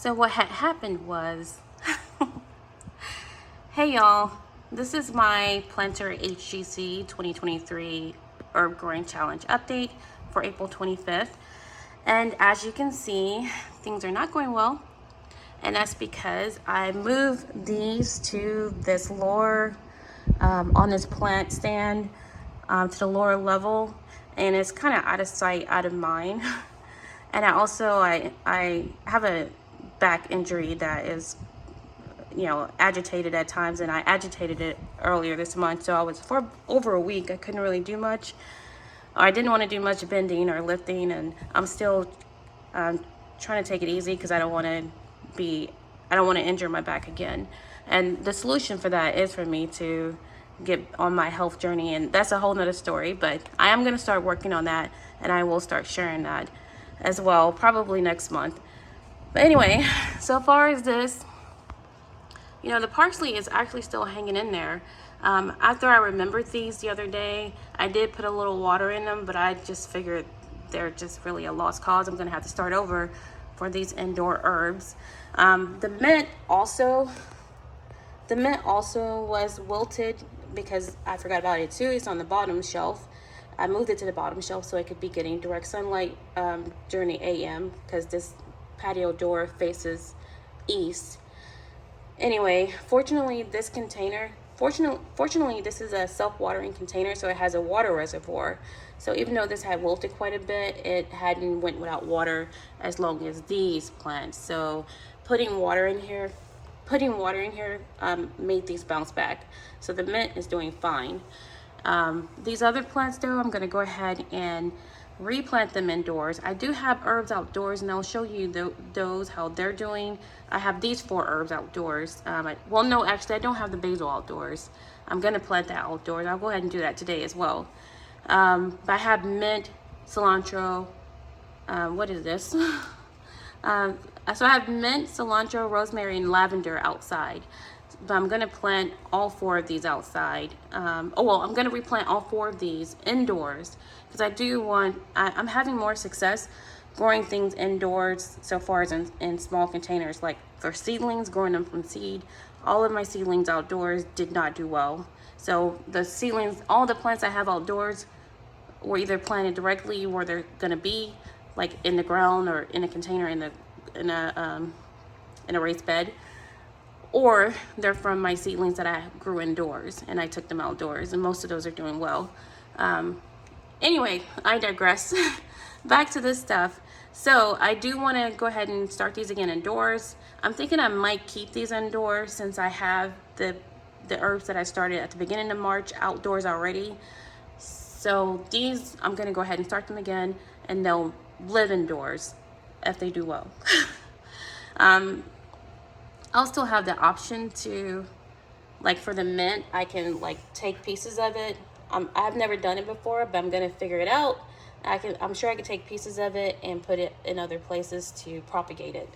So what had happened was, hey y'all, this is my Planter HGC 2023 Herb Growing Challenge update for April 25th. And as you can see, things are not going well. And that's because I moved these to this lower, on this plant stand, to the lower level. And it's kind of out of sight, out of mind. And I have a back injury that is, agitated at times, and I agitated it earlier this month. So I was, for over a week, I couldn't really do much. I didn't want to do much bending or lifting, and I'm still trying to take it easy because I don't want to injure my back again. And the solution for that is for me to get on my health journey, and that's a whole nother story, but I am going to start working on that, and I will start sharing that as well, probably next month. But anyway, so far as this, the parsley is actually still hanging in there. After I remembered these the other day, I did put a little water in them, but I just figured they're just really a lost cause. I'm gonna have to start over for these indoor herbs. The mint also was wilted because I forgot about it too. It's on the bottom shelf. I moved it to the bottom shelf so it could be getting direct sunlight during the AM, because this patio door faces east. Anyway, fortunately this is a self-watering container, so it has a water reservoir. So even though this had wilted quite a bit, it hadn't went without water as long as these plants. So putting water in here made these bounce back. So the mint is doing fine. These other plants though, I'm gonna go ahead and replant them indoors. I do have herbs outdoors, and I'll show you those, how they're doing. I have these 4 herbs outdoors. Well, no, actually I don't have the basil outdoors. I'm gonna plant that outdoors. I'll go ahead and do that today as well. But I have mint, cilantro, what is this? So I have mint, cilantro, rosemary, and lavender outside. But I'm gonna plant all 4 of these outside. I'm gonna replant all 4 of these indoors, because I'm having more success growing things indoors so far as in small containers. Like for seedlings, growing them from seed, all of my seedlings outdoors did not do well. So the seedlings, all the plants I have outdoors were either planted directly where they're gonna be, like in the ground or in a container in a raised bed, or they're from my seedlings that I grew indoors and I took them outdoors, and most of those are doing well. Anyway, I digress. Back to this stuff. So I do want to go ahead and start these again indoors. I'm thinking I might keep these indoors since I have the herbs that I started at the beginning of March outdoors already. So these, I'm going to go ahead and start them again, and they'll live indoors if they do well. I'll still have the option to, like for the mint, I can like take pieces of it. I've never done it before, but I'm gonna figure it out. I'm sure I could take pieces of it and put it in other places to propagate it,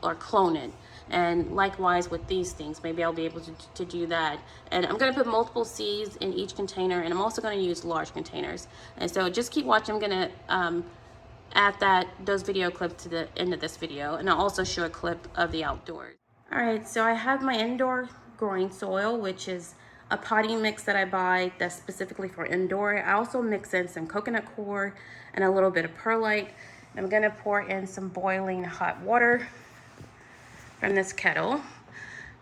or clone it. And likewise with these things, maybe I'll be able to do that. And I'm gonna put multiple seeds in each container, and I'm also gonna use large containers. And so just keep watching. I'm gonna add those video clips to the end of this video, and I'll also show a clip of the outdoors. All right, so I have my indoor growing soil, which is a potting mix that I buy that's specifically for indoor. I also mix in some coconut coir and a little bit of perlite. I'm gonna pour in some boiling hot water from this kettle.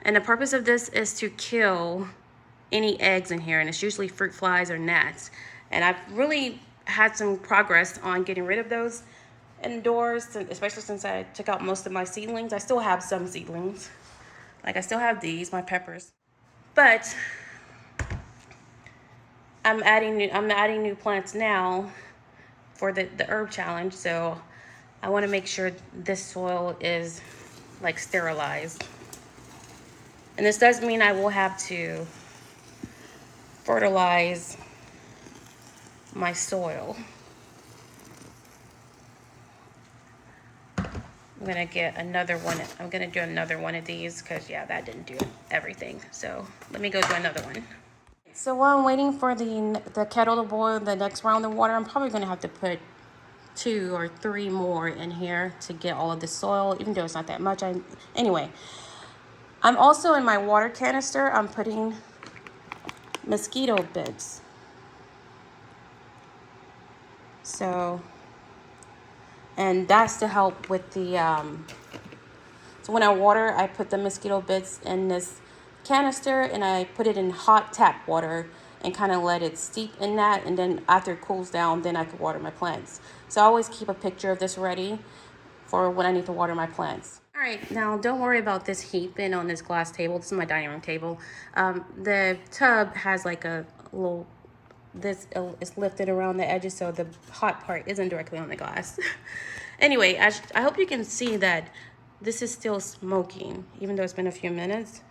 And the purpose of this is to kill any eggs in here, and it's usually fruit flies or gnats. And I've really had some progress on getting rid of those indoors, especially since I took out most of my seedlings. I still have some seedlings. Like I still have these, my peppers. But I'm adding new plants now for the herb challenge, so I want to make sure this soil is like sterilized. And this does mean I will have to fertilize my soil. I'm gonna get another one. I'm gonna do another one of these because yeah, that didn't do everything. So let me go do another one. So while I'm waiting for the kettle to boil the next round of water, I'm probably gonna have to put 2 or 3 more in here to get all of the soil, even though it's not that much. Anyway, I'm also in my water canister, I'm putting mosquito bits. So, and that's to help with the, so when I water, I put the mosquito bits in this canister and I put it in hot tap water and kind of let it steep in that. And then after it cools down, then I could water my plants. So I always keep a picture of this ready for when I need to water my plants. All right, now don't worry about this heaping on this glass table. This is my dining room table. The tub has like a little, this is lifted around the edges so the hot part isn't directly on the glass. Anyway, I hope you can see that this is still smoking, even though it's been a few minutes.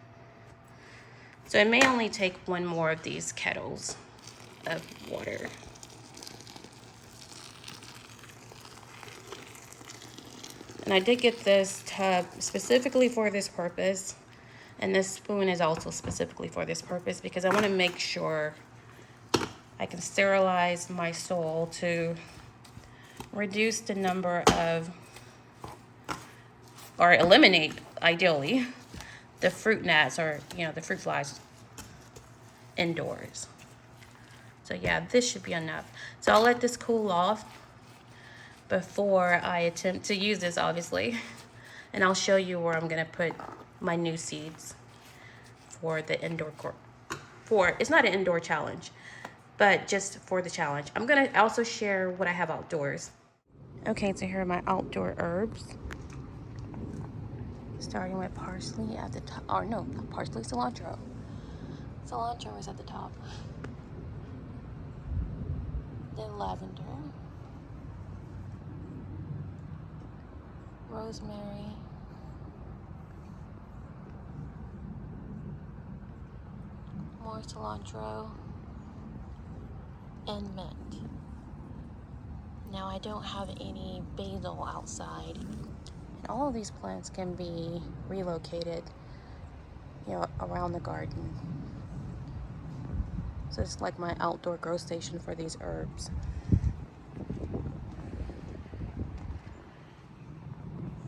So it may only take one more of these kettles of water. And I did get this tub specifically for this purpose. And this spoon is also specifically for this purpose because I want to make sure I can sterilize my soil to reduce the number of, or eliminate, ideally, the fruit gnats or, the fruit flies indoors. So yeah, this should be enough. So I'll let this cool off before I attempt to use this, obviously. And I'll show you where I'm gonna put my new seeds for the indoor it's not an indoor challenge, but just for the challenge. I'm gonna also share what I have outdoors. Okay, so here are my outdoor herbs. Starting with parsley at the top, or no, not parsley, cilantro. Cilantro is at the top. Then lavender. Rosemary. More cilantro. And mint. Now I don't have any basil outside. And all of these plants can be relocated, around the garden. So it's like my outdoor grow station for these herbs.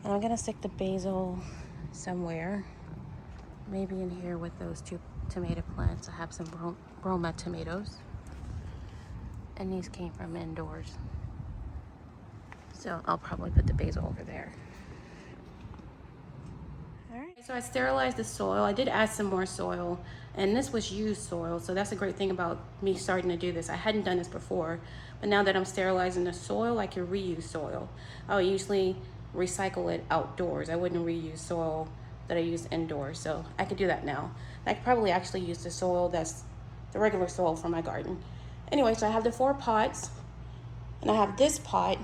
And I'm gonna stick the basil somewhere. Maybe in here with those 2 tomato plants. I have some Roma tomatoes. And these came from indoors. So I'll probably put the basil over there. Alright, so I sterilized the soil. I did add some more soil, and this was used soil, so that's a great thing about me starting to do this. I hadn't done this before, but now that I'm sterilizing the soil, I can reuse soil. I would usually recycle it outdoors. I wouldn't reuse soil that I use indoors, so I could do that now. I could probably actually use the soil that's the regular soil from my garden. Anyway, so I have the 4 pots, and I have this pot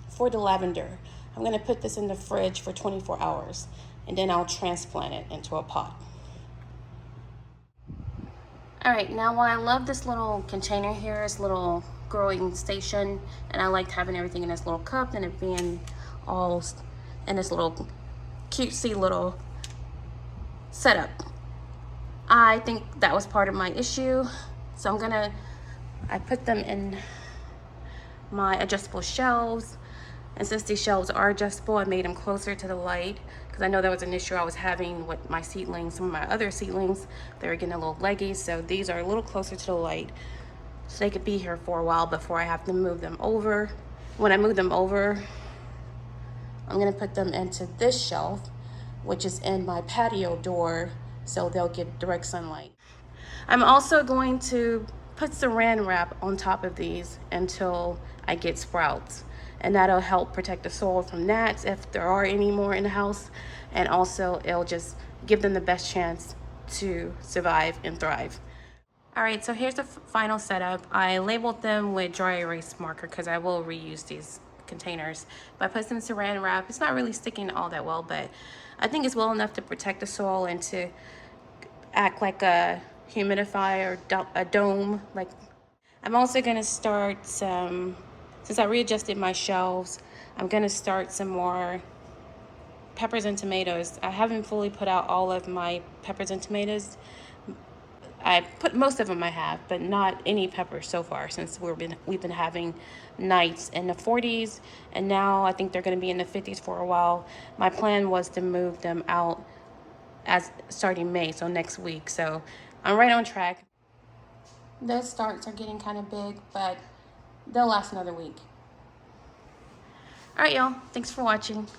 for the lavender. I'm gonna put this in the fridge for 24 hours, and then I'll transplant it into a pot. All right, now while I love this little container here, this little growing station, and I liked having everything in this little cup and it being all in this little cutesy little setup, I think that was part of my issue. So I put them in my adjustable shelves. And since these shelves are adjustable, I made them closer to the light because I know that was an issue I was having with my seedlings. Some of my other seedlings, they were getting a little leggy. So these are a little closer to the light so they could be here for a while before I have to move them over. When I move them over, I'm gonna put them into this shelf, which is in my patio door, so they'll get direct sunlight. I'm also going to put saran wrap on top of these until I get sprouts. And that'll help protect the soil from gnats if there are any more in the house. And also it'll just give them the best chance to survive and thrive. All right, so here's the final setup. I labeled them with dry erase marker because I will reuse these containers. But I put some saran wrap. It's not really sticking all that well, but I think it's well enough to protect the soil and to act like a humidifier or a dome. Like, I'm also gonna start some, since I readjusted my shelves, I'm gonna start some more peppers and tomatoes. I haven't fully put out all of my peppers and tomatoes. I put most of them I have, but not any peppers so far since we've been having nights in the 40s, and now I think they're going to be in the 50s for a while. My plan was to move them out as starting May, so next week. So I'm right on track. Those starts are getting kind of big, but they'll last another week. All right, y'all. Thanks for watching.